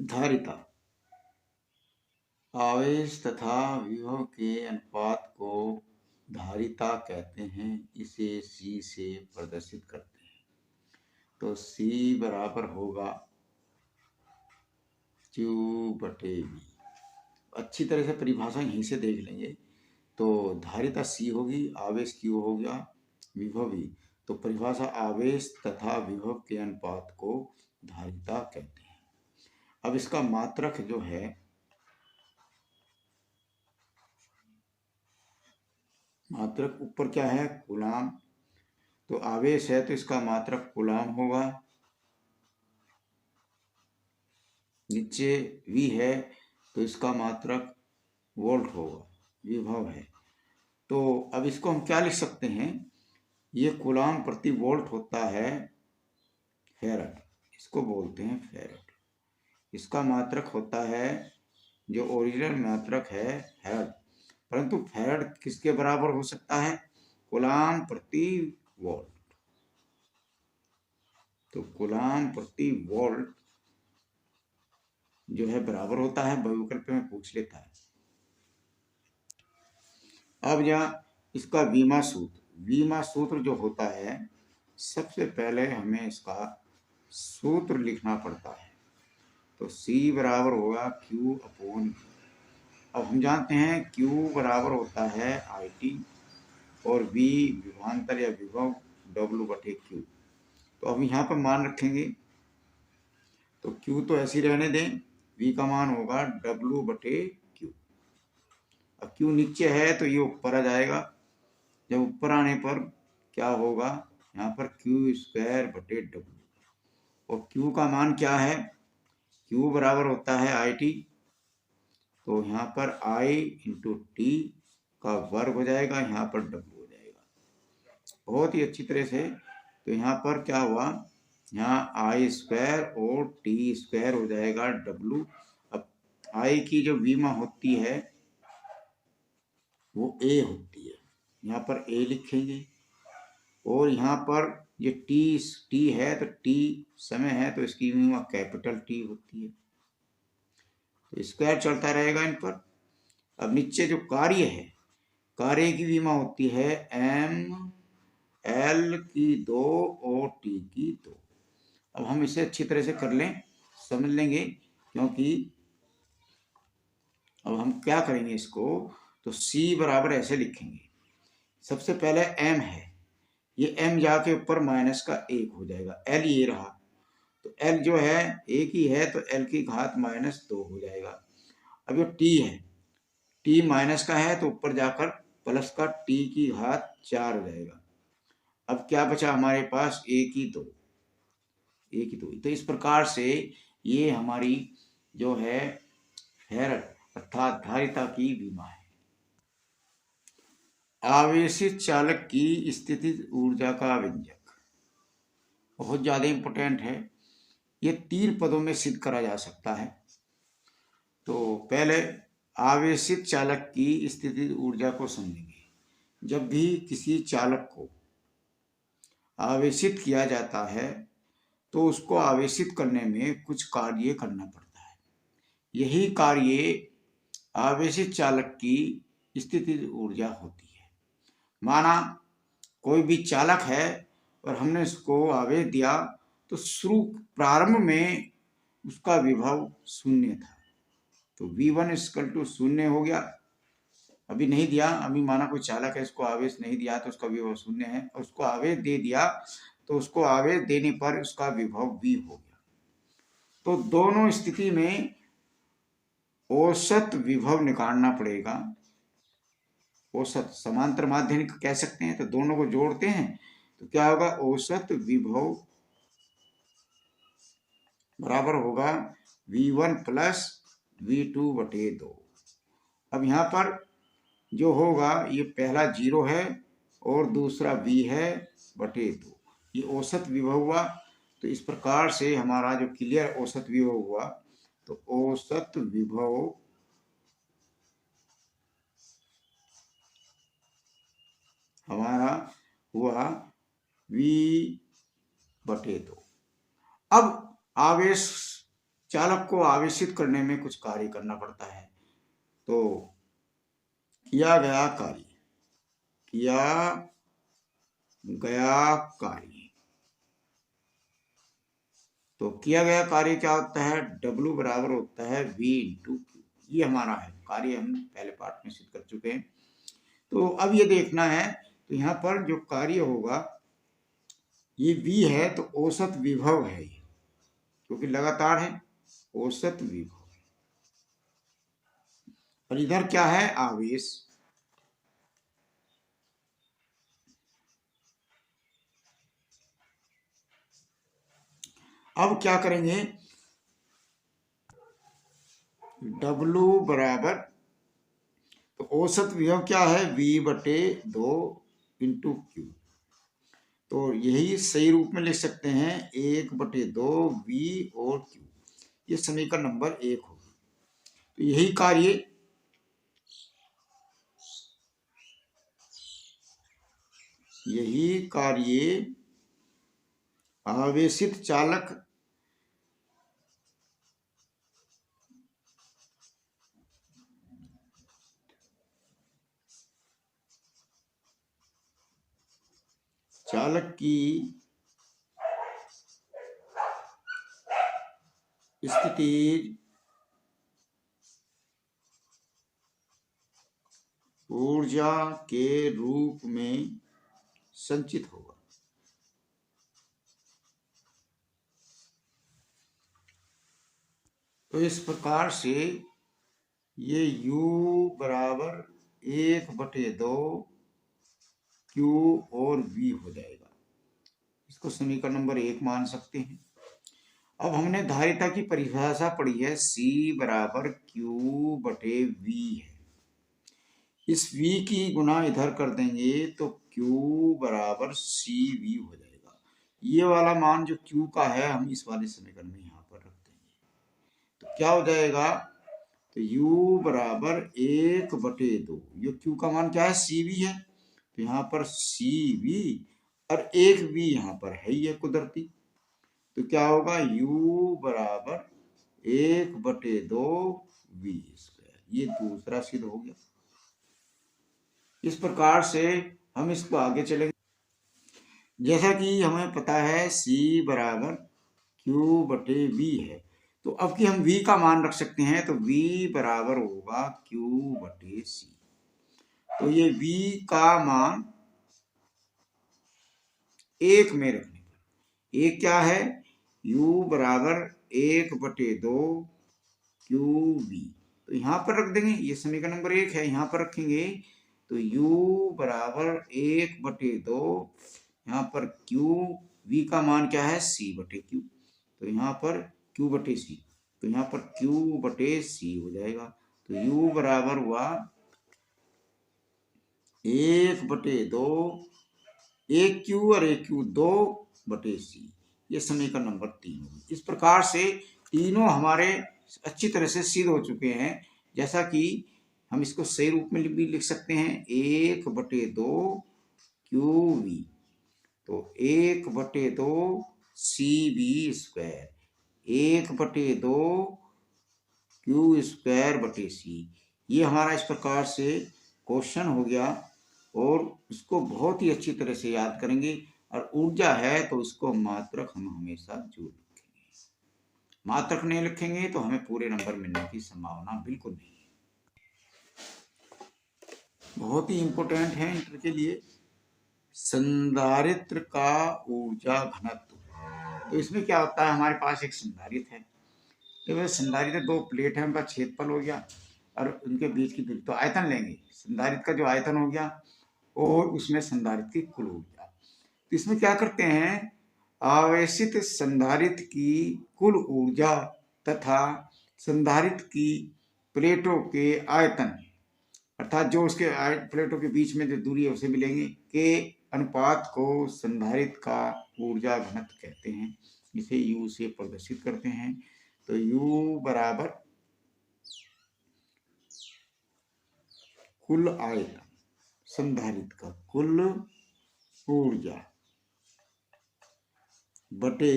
धारिता आवेश तथा विभव के अनुपात को धारिता कहते हैं। इसे C से प्रदर्शित करते हैं। तो C बराबर होगा Q/V। अच्छी तरह से परिभाषा यहीं से देख लेंगे। तो धारिता C होगी, आवेश Q हो गया, विभव V। तो परिभाषा आवेश तथा विभव के अनुपात को धारिता कहते हैं। अब इसका मात्रक जो है, मात्रक ऊपर क्या है, कूलाम। तो आवेश है तो इसका मात्रक कूलाम होगा, नीचे V है तो इसका मात्रक वोल्ट होगा, विभव है। तो अब इसको हम क्या लिख सकते हैं, ये कूलाम प्रति वोल्ट होता है फैराड, इसको बोलते हैं फैराड। इसका मात्रक होता है, जो ओरिजिनल मात्रक है, फैराड। परंतु फैराड किसके बराबर हो सकता है, कूलाम प्रति वोल्ट। तो कूलाम प्रति वोल्ट जो है बराबर होता है, बहुविकल्प में पूछ लेता है। अब यहाँ इसका वीमा सूत्र जो होता है, सबसे पहले हमें इसका सूत्र लिखना पड़ता है। तो C बराबर होगा Q/V। अब हम जानते हैं Q बराबर होता है IT और V विभवांतर या विभव W/Q। तो अब यहाँ पर मान रखेंगे, तो Q तो ऐसे ही रहने दें, V का मान होगा W/Q। अब Q नीचे है तो ये ऊपर आ जाएगा। जब ऊपर आने पर क्या होगा, यहाँ पर Q²/W। और Q का मान क्या है, Q बराबर होता है IT। तो यहाँ पर I × T का वर्ग हो जाएगा, यहाँ पर W हो जाएगा। बहुत ही अच्छी तरह से। तो यहाँ पर क्या हुआ, यहाँ I² और T² हो जाएगा W। अब I की जो विमा होती है वो A होती है, यहाँ पर A लिखेंगे। और यहाँ पर ये T है तो T समय है तो इसकी विमा कैपिटल T होती है। तो स्क्वायर चलता रहेगा इन पर। अब नीचे जो कार्य है, कार्य की विमा होती है M/L की 2 और T की 2। अब हम इसे अच्छी तरह से कर लें, समझ लेंगे, क्योंकि अब हम क्या करेंगे इसको, तो C बराबर ऐसे लिखेंगे। सबसे पहले M है, ये M जाके ऊपर -1 हो जाएगा, L ये रहा। तो L जो है एक ही है, तो L की घात -2 हो जाएगा। अब ये T है, T माइनस का है तो ऊपर जाकर प्लस का T की घात 4 हो जाएगा। अब क्या बचा हमारे पास, एक ही दो। तो इस प्रकार से ये हमारी जो है फैराड अर्थात धारिता की विमा है। आवेशित चालक की स्थितिज ऊर्जा का व्यंजक बहुत ज्यादा इंपॉर्टेंट है। ये 3 पदों में सिद्ध करा जा सकता है। तो पहले आवेशित चालक की स्थितिज ऊर्जा को समझेंगे। जब भी किसी चालक को आवेशित किया जाता है तो उसको आवेशित करने में कुछ कार्य करना पड़ता है। यही कार्य आवेशित चालक की स्थितिज ऊर्जा होती है। माना कोई भी चालक है और हमने इसको आवेश दिया, तो शुरू प्रारंभ में उसका विभव 0 था, तो V1 = 0 हो गया। अभी नहीं दिया, अभी माना कोई चालक है, इसको आवेश नहीं दिया तो उसका विभव 0 है, और उसको आवेश दे दिया तो उसको आवेश देने पर उसका विभव V हो गया। तो दोनों स्थिति में औसत विभव निकालना पड़ेगा। औसत समांतर माध्यमिक कह सकते हैं। तो दोनों को जोड़ते हैं तो क्या होगा, औसत विभव बराबर होगा V1 + V2/2। अब यहाँ पर जो होगा, ये पहला 0 है और दूसरा V है /2। ये औसत विभव हुआ। तो इस प्रकार से हमारा जो क्लियर औसत विभव हुआ, तो औसत विभव हमारा हुआ V/2। अब आवेश चालक को आवेशित करने में कुछ कार्य करना पड़ता है। तो किया गया कार्य, तो किया गया कार्य क्या होता है, W बराबर होता है V इंटू क्यू। ये हमारा है कार्य, हम पहले पार्ट में सिद्ध कर चुके हैं। तो अब ये देखना है, तो यहाँ पर जो कार्य होगा ये V है, तो औसत विभव है ये, क्योंकि लगातार है, औसत विभव। और इधर क्या है, आवेश। अब क्या करेंगे, W बराबर, तो औसत विभव क्या है, V/2 इंटू क्यू। तो यही सही रूप में लिख सकते हैं, 1/2 V और Q। ये समीकरण नंबर 1 होगी। तो यही कार्य आवेशित चालक की स्थितिज ऊर्जा के रूप में संचित होगा। तो इस प्रकार से ये U बराबर 1/2 Q और V हो जाएगा। इसको समीकरण नंबर 1 मान सकते हैं। अब हमने धारिता की परिभाषा पढ़ी है, C बराबर Q/V है। इस V की गुणा इधर कर देंगे तो Q बराबर CV हो जाएगा। ये वाला मान जो Q का है, हम इस वाले समीकरण में यहाँ पर रख देंगे। तो क्या हो जाएगा, तो U बराबर 1/2, ये Q का मान क्या है, CV है, तो यहाँ पर CV और एक V यहाँ पर है ही है कुदरती। तो क्या होगा, U बराबर 1/2 V²। ये दूसरा सिद्ध हो गया। इस प्रकार से हम इसको आगे चलेंगे। जैसा कि हमें पता है C बराबर Q/V है, तो अब कि हम V का मान रख सकते हैं, तो V बराबर होगा Q/C। तो ये V का मान 1 में रखने पर, एक क्या है, U बराबर 1/2 QV। तो यहाँ पर रख देंगे, ये समीकरण नंबर 1 है, यहाँ पर रखेंगे। तो U बराबर 1/2, यहाँ पर QV का मान क्या है, C/Q। तो यहाँ पर Q/C, तो यहाँ पर Q/C हो जाएगा। तो U बराबर हुआ 1/2, 1Q और 1Q 2/C। ये समीकरण नंबर 3 होगी। इस प्रकार से तीनों हमारे अच्छी तरह से सिद्ध हो चुके हैं। जैसा कि हम इसको सही रूप में भी लिख सकते हैं, 1/2 QV, तो 1/2 CV², 1/2 Q²/C। ये हमारा इस प्रकार से क्वेश्चन हो गया, और इसको बहुत ही अच्छी तरह से याद करेंगे। और ऊर्जा है तो उसको मात्रक हम हमेशा जोड़ लिखेंगे, मात्रक नहीं लिखेंगे तो हमें पूरे नंबर मिलने की संभावना बिल्कुल नहीं है। बहुत ही इंपॉर्टेंट है इंटर के लिए, संधारित्र का ऊर्जा घनत्व। तो इसमें क्या होता है, हमारे पास एक संधारित्र है, तो संधारित्र दो प्लेट है, उनका क्षेत्रफल हो गया और उनके बीच की दूरी, तो आयतन लेंगे, संधारित्र का जो आयतन हो गया और उसमें संधारित्र की कुल ऊर्जा। तो इसमें क्या करते हैं, आवेशित संधारित्र की कुल ऊर्जा तथा संधारित्र की प्लेटों के आयतन, अर्थात जो उसके प्लेटों के बीच में जो दूरी है उसे मिलेंगे, के अनुपात को संधारित्र का ऊर्जा घनत्व कहते हैं। इसे U से प्रदर्शित करते हैं। तो U बराबर कुल आयतन, संधारित्र का कुल ऊर्जा बटे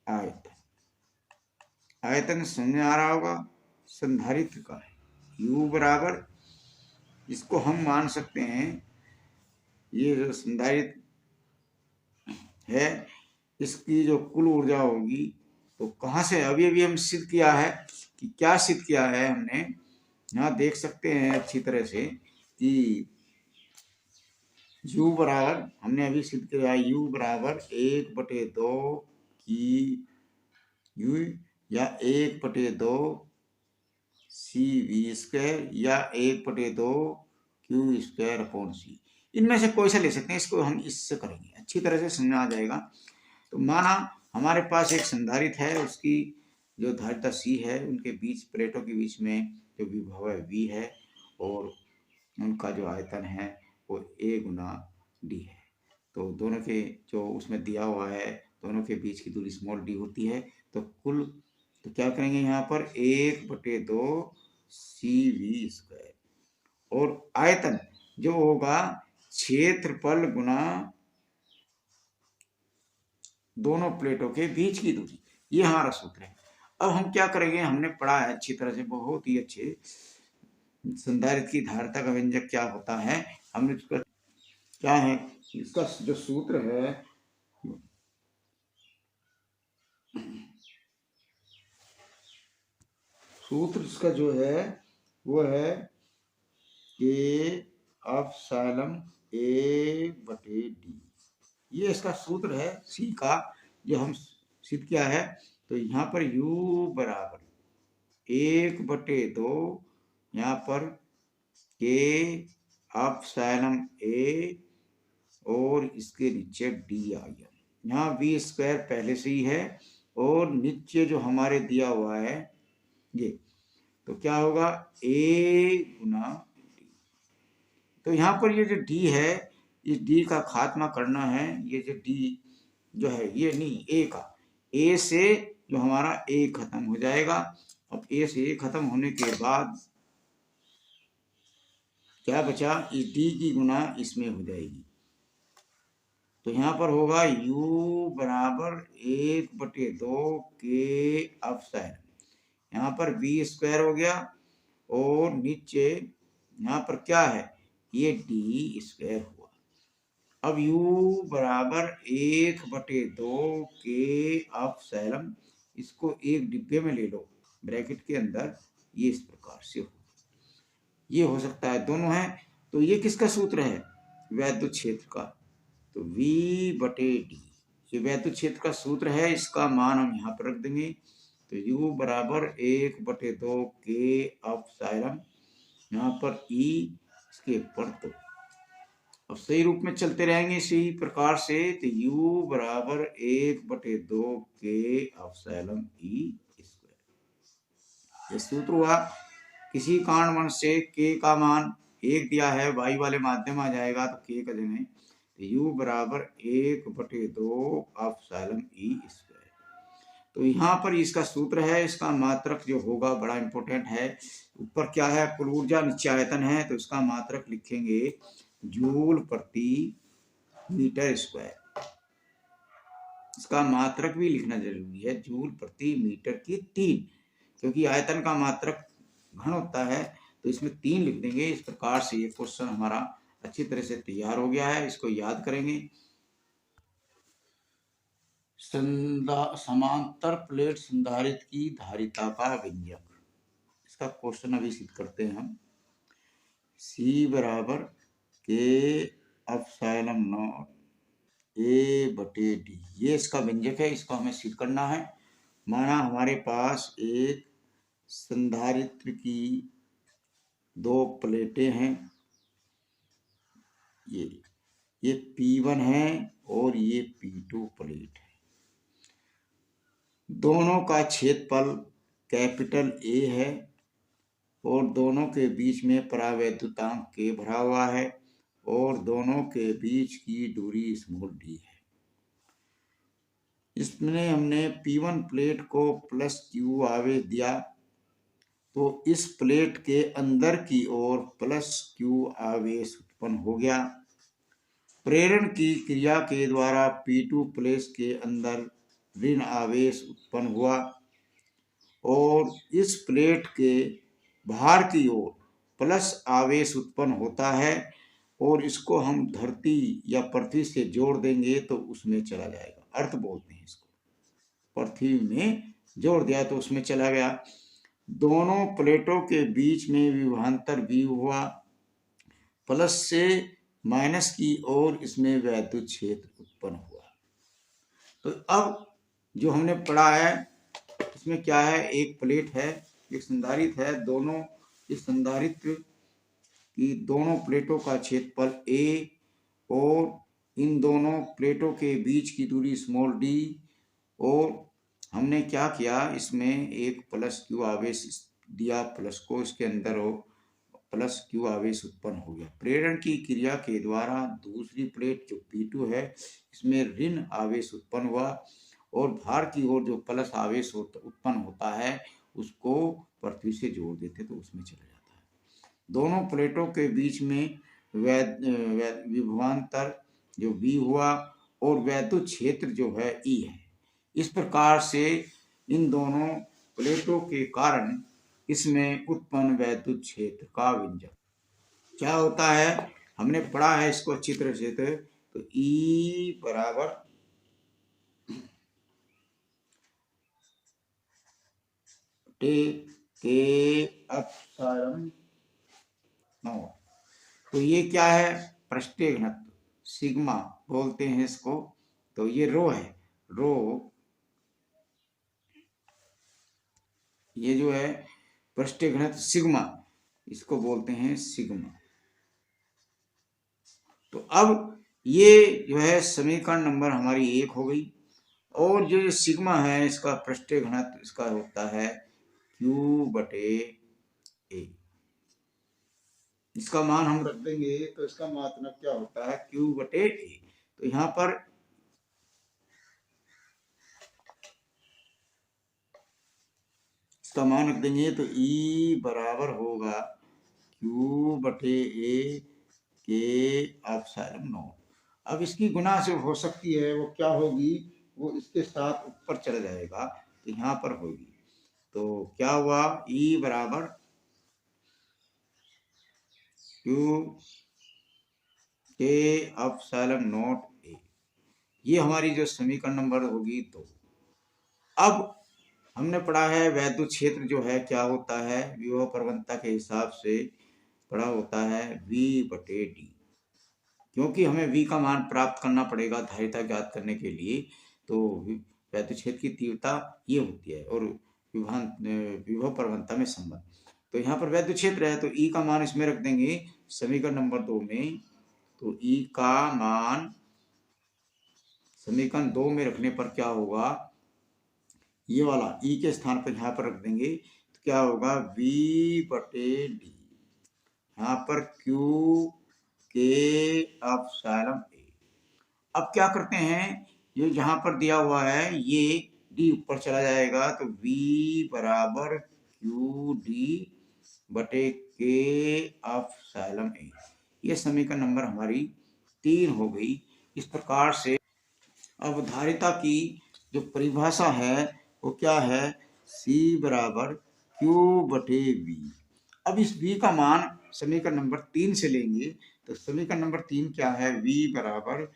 आयतन। आयतन समझ आ रहा होगा संधारित्र का है। U बराबर, इसको हम मान सकते हैं, ये जो संधारित्र है इसकी जो कुल ऊर्जा होगी, तो कहाँ से, अभी अभी हम सिद्ध किया है कि क्या सिद्ध किया है हमने, यहाँ देख सकते हैं अच्छी तरह से कि U बराबर, हमने अभी सिद्ध किया U बराबर 1/2 की U या 1/2 CV² या 1/2 Q²/C, इनमें से कोई सा ले सकते हैं। इसको हम इससे करेंगे, अच्छी तरह से समझ आ जाएगा। तो माना हमारे पास एक संधारित्र है, उसकी जो धारिता C है, उनके बीच प्लेटों के बीच में जो विभव है V है, और उनका जो आयतन है वो A गुना D है। तो दोनों के जो उसमें दिया हुआ है, दोनों के बीच की दूरी स्मॉल d होती है। तो कुल, तो क्या करेंगे यहाँ पर 1/2 CV², और आयतन जो होगा क्षेत्रफल गुना दोनों प्लेटों के बीच की दूरी, ये हमारा सूत्र है। अब हम क्या करेंगे, हमने पढ़ा है अच्छी तरह से, बहुत ही अच्छे, संधारित्र की धारिता का व्यंजक क्या होता है, हमने उसका क्या है, इसका जो सूत्र है, सूत्र इसका जो है वो है K एप्सिलॉन A/D, ये इसका सूत्र है C का, जो हम सिद्ध किया है। तो यहाँ पर U बराबर 1/2, यहाँ पर K एप्सिलॉन A, और इसके नीचे D आ गया। यहाँ V² पहले से ही है, और नीचे जो हमारे दिया हुआ है ये, तो क्या होगा A गुना D। तो यहाँ पर ये जो D है, इस D का खात्मा करना है। ये जो D जो है, ये नहीं, A का, A से जो हमारा A खत्म हो जाएगा। अब A से A खत्म होने के बाद क्या बचा, इस D की गुना इसमें हो जाएगी। तो यहाँ पर होगा U बराबर 1/2 K एप्सिलॉन, यहाँ पर V² हो गया, और नीचे यहाँ पर क्या है, ये D² हुआ। अब U बराबर 1/2 K एप्सिलॉन, इसको एक डिब्बे में ले लो ब्रैकेट के अंदर, ये इस प्रकार से हो, ये हो सकता है, दोनों है। तो ये किसका सूत्र है, वैद्युत क्षेत्र का। तो V/D, ये वैद्युत क्षेत्र का सूत्र है, इसका मान हम यहाँ पर रख देंगे। तो U बराबर 1/2 K एप्सिलॉन, यहाँ पर E, इसके ऊपर 2। अब सही रूप में चलते रहेंगे इसी प्रकार से। तो U बराबर 1/2 K एप्सिलॉन E², ये सूत्र हुआ। किसी कारणवश से K का मान 1 दिया है, y वाले माध्यम आ जाएगा, तो K का जगह U बराबर 1/2 एप्सिलॉन E²। तो यहाँ पर इसका सूत्र है, इसका मात्रक जो होगा बड़ा इंपॉर्टेंट है। ऊपर क्या है, कुल ऊर्जा, नीचे आयतन है, तो इसका मात्रक लिखेंगे जूल प्रति मीटर स्क्वायर। इसका मात्रक भी लिखना जरूरी है, जूल प्रति मीटर की 3, क्योंकि आयतन का मात्रक घन होता है, तो इसमें 3 लिख देंगे। इस प्रकार से ये क्वेश्चन हमारा अच्छी तरह से तैयार हो गया है, इसको याद करेंगे। समांतर प्लेट संधारित्र की धारिता का व्यंजक, इसका क्वेश्चन अभी सिद्ध करते हैं हम। C बराबर K एप्सिलॉन नॉट A/D, ये इसका व्यंजक है, इसको हमें सिद्ध करना है। माना हमारे पास एक संधारित्र की 2 प्लेटें हैं, ये P1 है और ये P2 प्लेट है। दोनों का क्षेत्रफल कैपिटल A है, और दोनों के बीच में परावैद्युतांक K भरा हुआ है, और दोनों के बीच की दूरी स्मॉल d है। इसमें हमने P1 प्लेट को +Q आवेश दिया, तो इस प्लेट के अंदर की ओर +Q आवेश उत्पन्न हो गया। प्रेरण की क्रिया के द्वारा P2 प्लेट के अंदर ऋण आवेश उत्पन्न हुआ, और इस प्लेट के बाहर की ओर प्लस आवेश उत्पन्न होता है और इसको हम धरती या पृथ्वी से जोड़ देंगे तो उसमें चला जाएगा। अर्थ बोलते हैं इसको। पृथ्वी में जोड़ दिया तो उसमें चला गया। दोनों प्लेटों के बीच में विभवांतर V हुआ, प्लस से माइनस की ओर इसमें वैद्युत क्षेत्र उत्पन्न हुआ। तो अब जो हमने पढ़ा है इसमें क्या है, एक प्लेट है, एक संधारित्र है, दोनों इस संधारित्र की दोनों प्लेटों का क्षेत्रफल A और इन दोनों प्लेटों के बीच की दूरी स्मॉल d, और हमने क्या किया, इसमें एक प्लस Q आवेश दिया, प्लस को इसके अंदर हो, प्लस Q आवेश उत्पन्न हो गया। प्रेरण की क्रिया के द्वारा दूसरी प्लेट जो P2 है इसमें ऋण आवेश उत्पन्न हुआ और भार की ओर जो प्लस आवेश उत्पन्न होता है उसको पृथ्वी से जोड़ देते तो उसमें चला जाता है। दोनों प्लेटों के बीच में विभवांतर जो V हुआ और वैद्युत क्षेत्र जो है E है। इस प्रकार से इन दोनों प्लेटों के कारण इसमें उत्पन्न वैद्युत क्षेत्र का व्यंजक क्या होता है, हमने पढ़ा है इसको अच्छी तरह से। तो E बराबर के अपसारण नॉट। तो ये क्या है, पृष्ठीय घनत्व सिग्मा बोलते हैं इसको। तो ये रो है, रो ये जो है पृष्ठीय घनत्व सिग्मा, इसको बोलते हैं सिग्मा। तो अब ये जो है समीकरण नंबर हमारी 1 हो गई। और जो सिग्मा है इसका पृष्ठीय घनत्व इसका होता है Q/A। इसका मान हम रख देंगे तो इसका मतलब क्या होता है Q/A। तो यहाँ पर इसका मान रख देंगे तो E बराबर होगा Q/A के एप्सिलॉन नॉट। अब इसकी गुना से हो सकती है, वो क्या होगी, वो इसके साथ ऊपर चला जाएगा तो यहाँ पर होगी। तो क्या हुआ, E बराबर Q के एप्सिलॉन नॉट A। ये हमारी जो समीकरण नंबर होगी। तो अब हमने पढ़ा है वैद्युत क्षेत्र जो है क्या होता है, विभव प्रवणता के हिसाब से पढ़ा होता है V/D। क्योंकि हमें V का मान प्राप्त करना पड़ेगा धारिता ज्ञात करने के लिए, तो वैद्युत क्षेत्र की तीव्रता ये होती है और विभव प्रवणता में संबंध। तो यहाँ पर वैद्युत क्षेत्र है तो E का मान इसमें रख देंगे समीकरण नंबर 2 में। तो E का मान समीकरण 2 में रखने पर क्या होगा, ये वाला E के स्थान पर यहाँ पर रख देंगे तो क्या होगा V/D। यहाँ पर Q के एप्सिलॉन A। अब क्या करते हैं, ये जहां पर दिया हुआ है ये D ऊपर चला जाएगा तो V बराबर QD/K एप्सिलॉन A। ये समीकरण नंबर हमारी 3 हो गई। इस प्रकार से अब धारिता की जो परिभाषा है वो क्या है, C बराबर Q/V। अब इस V का मान समीकरण नंबर 3 से लेंगे तो समीकरण नंबर 3 क्या है, V बराबर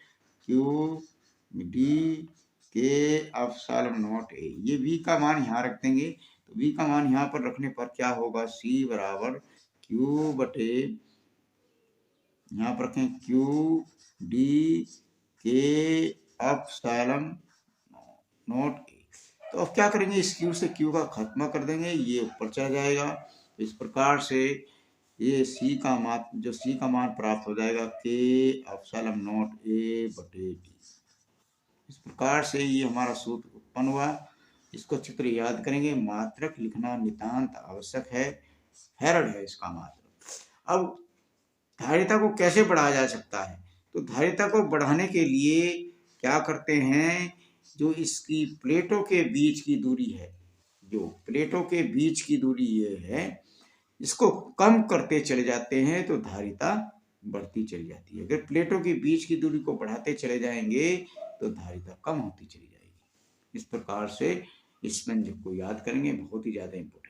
QD/K एप्सिलॉन नॉट A। ये V का मान यहाँ रख देंगे तो V का मान यहाँ पर रखने पर क्या होगा, C बराबर Q/, यहाँ पर रखें QD/K एप्सिलॉन नॉट A। तो अब क्या करेंगे, इस Q से Q का खात्मा कर देंगे, ये ऊपर चला जाएगा। तो इस प्रकार से ये C का मान प्राप्त हो जाएगा K एप्सिलॉन नॉट A/D। इस प्रकार से ये हमारा सूत्र उत्पन्न हुआ। इसको चित्र याद करेंगे, मात्रक लिखना नितांत आवश्यक है। फैराड है इसका मात्रक। अब धारिता को कैसे बढ़ाया जा सकता है, तो धारिता को बढ़ाने के लिए क्या करते हैं, जो इसकी प्लेटों के बीच की दूरी है, जो प्लेटों के बीच की दूरी ये है, इसको कम करते चले जाते हैं तो धारिता बढ़ती चली जाती है। अगर प्लेटों के बीच की दूरी को बढ़ाते चले जाएंगे तो धारिता कम होती चली जाएगी। इस प्रकार से इस व्यंजक को याद करेंगे, बहुत ही ज़्यादा इम्पोर्टेंट।